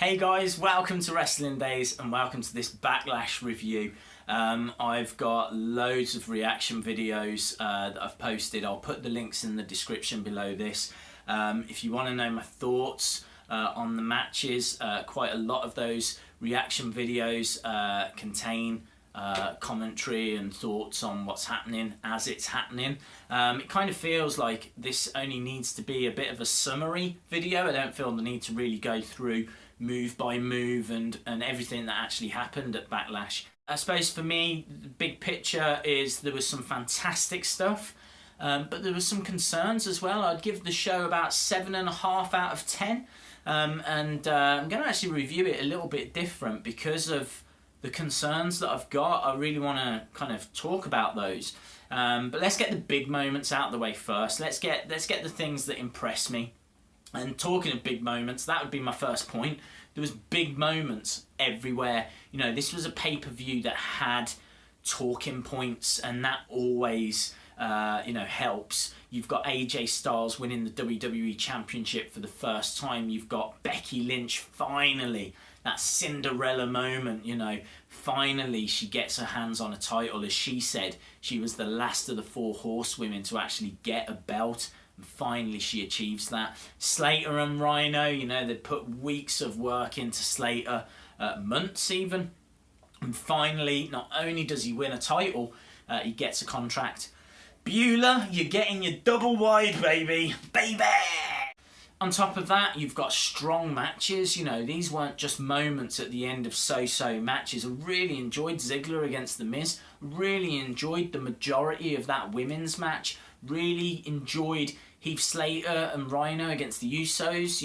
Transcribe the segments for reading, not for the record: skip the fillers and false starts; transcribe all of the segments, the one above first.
Hey guys, welcome to Wrestling Days and welcome to this Backlash review. I've got loads of reaction videos that I've posted. I'll put the links in the description below this. If you want to know my thoughts on the matches, quite a lot of those reaction videos contain commentary and thoughts on what's happening as it's happening. It kind of feels like this only needs to be a bit of a summary video. I don't feel the need to really go through move by move and everything that actually happened at Backlash. I suppose for me, the big picture is there was some fantastic stuff, but there were some concerns as well. I'd give the show about 7.5 out of 10, and I'm going to actually review it a little bit different because of the concerns that I've got. I really want to kind of talk about those, but let's get the big moments out of the way first. Let's get the things that impress me. And talking of big moments, that would be my first point. There was big moments everywhere. You know, this was a pay-per-view that had talking points, and that always, helps. You've got AJ Styles winning the WWE Championship for the first time. You've got Becky Lynch finally, that Cinderella moment, finally she gets her hands on a title. As she said, she was the last of the 4 horsewomen to actually get a belt. Finally she achieves that. Slater and Rhyno, they'd put weeks of work into Slater, months even, and finally not only does he win a title, he gets a contract. Beulah, you're getting your double wide, baby. On top of that, you've got strong matches. These weren't just moments at the end of so-so matches. I really enjoyed Ziggler against The Miz. Really enjoyed the majority of that women's match. Really enjoyed Heath Slater and Rhyno against the Usos.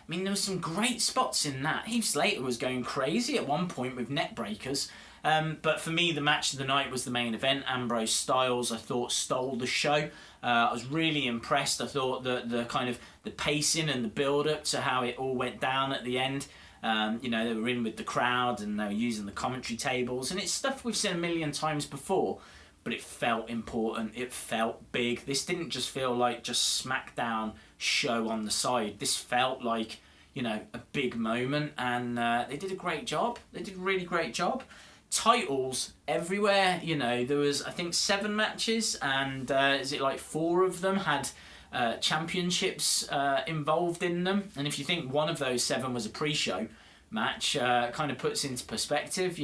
There were some great spots in that. Heath Slater was going crazy at one point with neck breakers. But for me, the match of the night was the main event. Ambrose Styles, I thought, stole the show. I was really impressed. I thought that the pacing and the build-up to how it all went down at the end. They were in with the crowd and they were using the commentary tables. And it's stuff we've seen a million times before. But it felt important, it felt big. This didn't just feel like just SmackDown show on the side. This felt like, a big moment, and they did a great job. They did a really great job. Titles everywhere, there was, I think, 7 matches, and 4 of them had championships involved in them. And if you think one of those 7 was a pre-show match, kind of puts into perspective,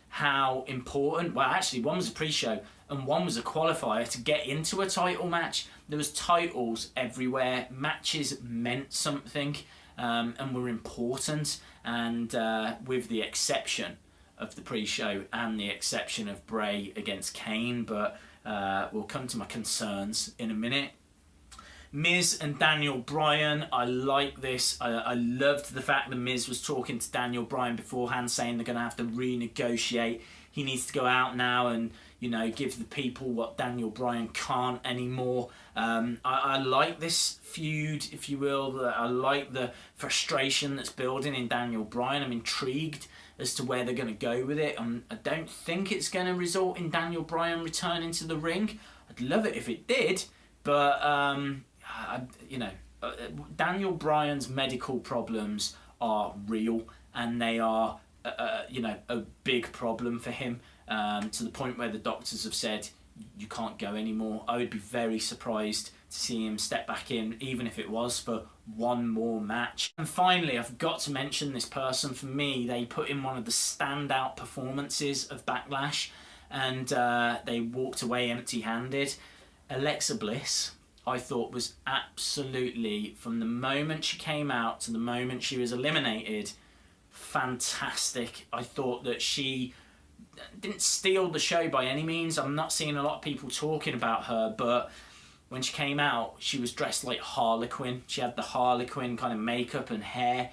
how important, well actually one was a pre-show and one was a qualifier to get into a title match. There was titles everywhere, matches meant something and were important, and with the exception of the pre-show and the exception of Bray against Kane, but we'll come to my concerns in a minute. Miz and Daniel Bryan, I like this. I loved the fact that Miz was talking to Daniel Bryan beforehand, saying they're going to have to renegotiate. He needs to go out now and, give the people what Daniel Bryan can't anymore. I like this feud, if you will. I like the frustration that's building in Daniel Bryan. I'm intrigued as to where they're going to go with it. I don't think it's going to result in Daniel Bryan returning to the ring. I'd love it if it did, but Daniel Bryan's medical problems are real, and they are, a big problem for him, to the point where the doctors have said you can't go anymore. I would be very surprised to see him step back in, even if it was for one more match. And finally, I've got to mention this person. For me, they put in one of the standout performances of Backlash, and they walked away empty-handed. Alexa Bliss, I thought, was absolutely, from the moment she came out to the moment she was eliminated, fantastic. I thought that she didn't steal the show by any means. I'm not seeing a lot of people talking about her, but when she came out, she was dressed like Harlequin. She had the Harlequin kind of makeup and hair.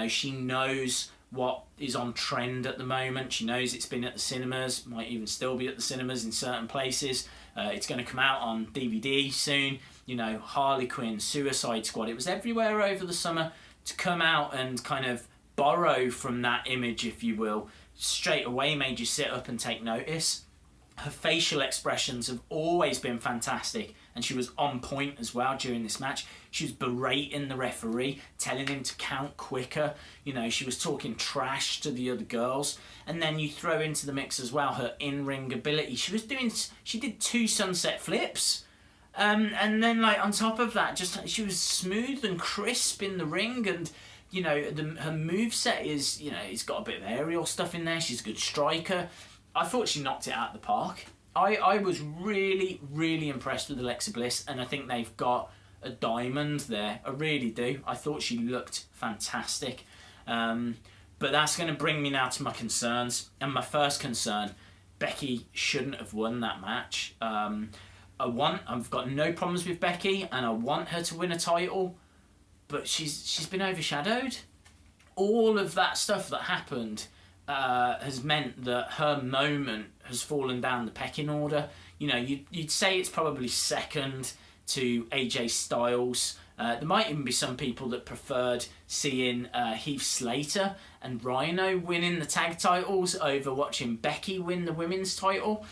She knows what is on trend at the moment. She knows it's been at the cinemas, might even still be at the cinemas in certain places. It's going to come out on DVD soon. Harley Quinn, Suicide Squad. It was everywhere over the summer. To come out and kind of borrow from that image, if you will, straight away made you sit up and take notice. Her facial expressions have always been fantastic, and she was on point as well during this match. She was berating the referee, telling him to count quicker. You know, she was talking trash to the other girls. And then you throw into the mix as well her in-ring ability. She did 2 sunset flips. And then, like, on top of that, she was smooth and crisp in the ring, and you know, her moveset is, you know, it's got a bit of aerial stuff in there. She's a good striker. I thought she knocked it out of the park. I was really, really impressed with Alexa Bliss, and I think they've got a diamond there. I really do. I thought she looked fantastic. But that's going to bring me now to my concerns. And my first concern, Becky shouldn't have won that match. I've got no problems with Becky, and I want her to win a title, but she's been overshadowed. All of that stuff that happened has meant that her moment has fallen down the pecking order. You know, you'd say it's probably second to AJ Styles. There might even be some people that preferred seeing Heath Slater and Rhyno winning the tag titles over watching Becky win the women's title.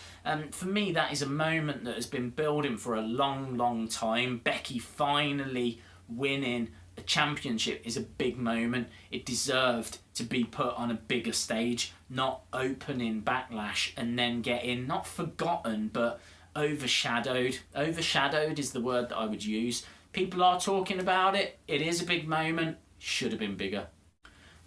For me, that is a moment that has been building for a long, long time. Becky finally winning a championship is a big moment. It deserved to be put on a bigger stage, not opening Backlash and then getting, not forgotten, but overshadowed. Overshadowed is the word that I would use. People are talking about it. It is a big moment. Should have been bigger.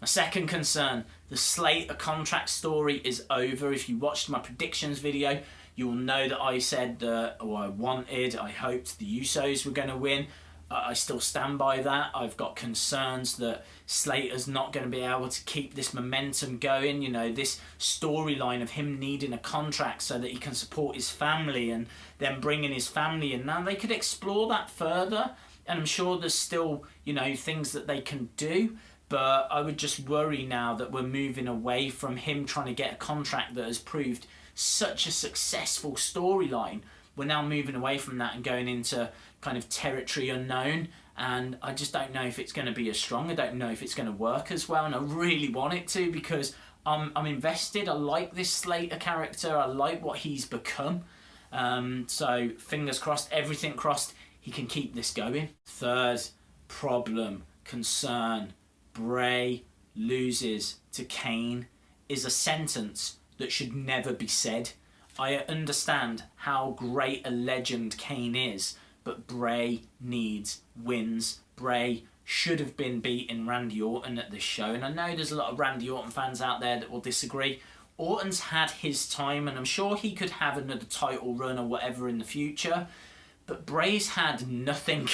My second concern, the Slater contract story is over. If you watched my predictions video, you will know that I said that, I hoped the Usos were going to win. I still stand by that. I've got concerns that Slater's not going to be able to keep this momentum going. You know, this storyline of him needing a contract so that he can support his family and then bringing his family in. Now, they could explore that further, and I'm sure there's still, you know, things that they can do. But I would just worry now that we're moving away from him trying to get a contract that has proved such a successful storyline. We're now moving away from that and going into kind of territory unknown, and I just don't know if it's going to be as strong. I don't know if it's going to work as well, and I really want it to, because I'm invested. I like this Slater character. I like what he's become. So fingers crossed, everything crossed, he can keep this going. Third problem, concern, Bray loses to Kane is a sentence that should never be said. I understand how great a legend Kane is, but Bray needs wins. Bray should have been beating Randy Orton at this show, and I know there's a lot of Randy Orton fans out there that will disagree. Orton's had his time, and I'm sure he could have another title run or whatever in the future, but Bray's had nothing.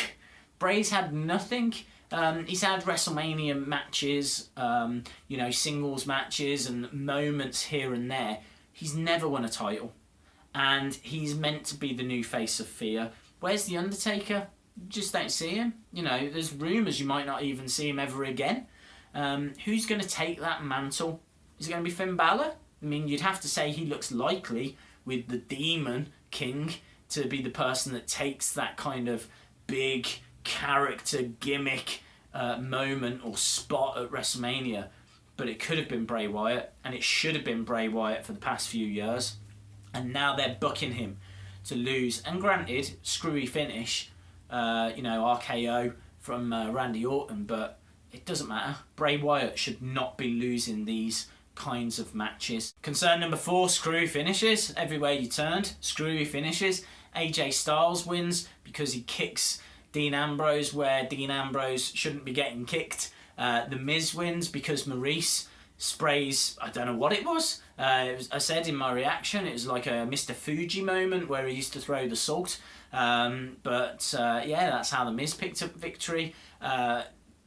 Bray's had nothing. He's had WrestleMania matches, you know, singles matches and moments here and there. He's never won a title, and he's meant to be the new face of fear. Where's The Undertaker? Just don't see him. You know, there's rumours you might not even see him ever again. Who's going to take that mantle? Is it going to be Finn Balor? I mean, you'd have to say he looks likely, with the Demon King, to be the person that takes that kind of big character gimmick moment or spot at WrestleMania. But it could have been Bray Wyatt, and it should have been Bray Wyatt for the past few years. And now they're booking him to lose. And granted, screwy finish, you know, RKO from Randy Orton, but it doesn't matter. Bray Wyatt should not be losing these kinds of matches. Concern number 4, screwy finishes. Everywhere you turned, screwy finishes. AJ Styles wins because he kicks Dean Ambrose where Dean Ambrose shouldn't be getting kicked. The Miz wins because Maurice sprays, I don't know what it was. I said in my reaction, it was like a Mr. Fuji moment where he used to throw the salt. Yeah, that's how The Miz picked up victory.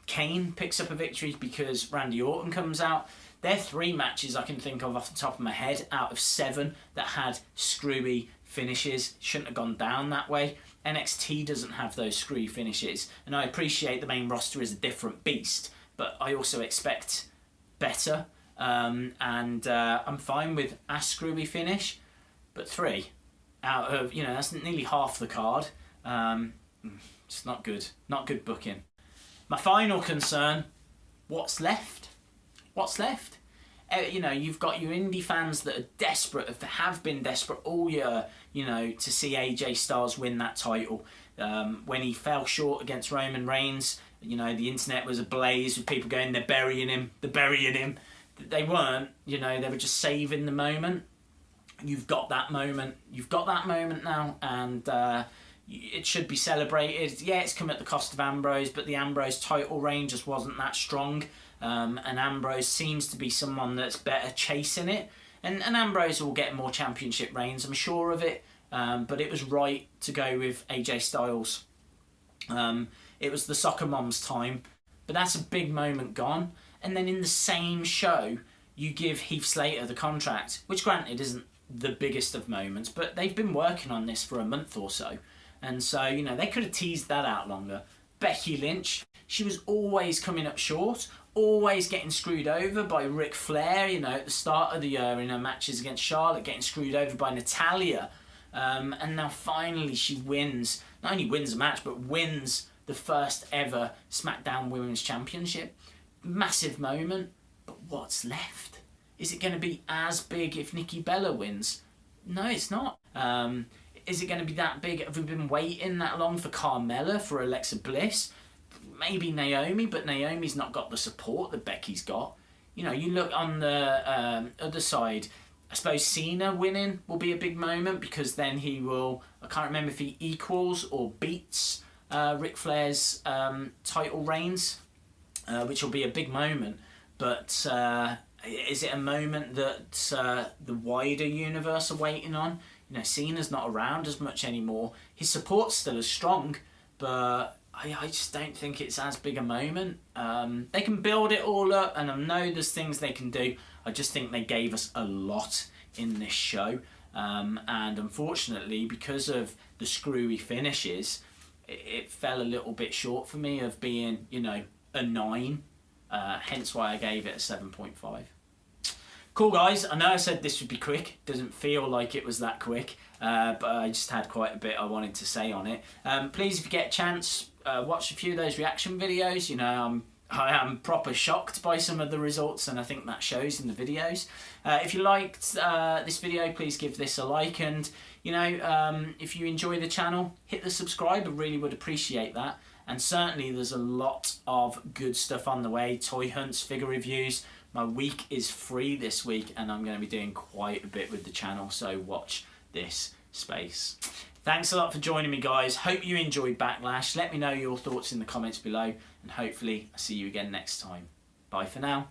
Kane picks up a victory because Randy Orton comes out. They're 3 matches I can think of off the top of my head out of 7 that had screwy finishes. Shouldn't have gone down that way. NXT doesn't have those screwy finishes, and I appreciate the main roster is a different beast, but I also expect better, and I'm fine with a screwy finish, but 3 out of, you know, that's nearly half the card. It's not good. Not good booking. My final concern, what's left? What's left? You know, you've got your indie fans that are desperate, have been desperate all year, you know, to see AJ Styles win that title. When he fell short against Roman Reigns, you know, the internet was ablaze with people going, they're burying him, they're burying him. They weren't, you know, they were just saving the moment. You've got that moment. You've got that moment now, and it should be celebrated. Yeah, it's come at the cost of Ambrose, but the Ambrose title reign just wasn't that strong. And Ambrose seems to be someone that's better chasing it. And Ambrose will get more championship reigns, I'm sure of it. But it was right to go with AJ Styles. It was the soccer mom's time, but that's a big moment gone. And then in the same show, you give Heath Slater the contract, which granted isn't the biggest of moments, but they've been working on this for a month or so. And so, you know, they could have teased that out longer. Becky Lynch, she was always coming up short, always getting screwed over by Ric Flair, you know, at the start of the year in her matches against Charlotte, getting screwed over by Natalya. And now finally she wins, not only wins a match, but wins the first ever SmackDown Women's Championship. Massive moment, but what's left? Is it going to be as big if Nikki Bella wins? No, it's not. Is it going to be that big? Have we been waiting that long for Carmella, for Alexa Bliss? Maybe Naomi, but Naomi's not got the support that Becky's got. You know, you look on the other side, I suppose Cena winning will be a big moment, because then he will, I can't remember if he equals or beats Ric Flair's title reigns, which will be a big moment. But is it a moment that the wider universe are waiting on? You know, Cena's not around as much anymore. His support's still as strong, but I just don't think it's as big a moment. They can build it all up, and I know there's things they can do. I just think they gave us a lot in this show. And unfortunately, because of the screwy finishes, it fell a little bit short for me of being, you know, a 9. Hence why I gave it a 7.5. Cool, guys. I know I said this would be quick. Doesn't feel like it was that quick, but I just had quite a bit I wanted to say on it. Please, if you get a chance, watch a few of those reaction videos. You know, I am proper shocked by some of the results, and I think that shows in the videos. If you liked this video, please give this a like, and you know, if you enjoy the channel, hit the subscribe. I really would appreciate that. And certainly there's a lot of good stuff on the way. Toy hunts, figure reviews. My week is free this week, and I'm going to be doing quite a bit with the channel, so watch this space. Thanks a lot for joining me, guys. Hope you enjoyed Backlash. Let me know your thoughts in the comments below, and hopefully I'll see you again next time. Bye for now.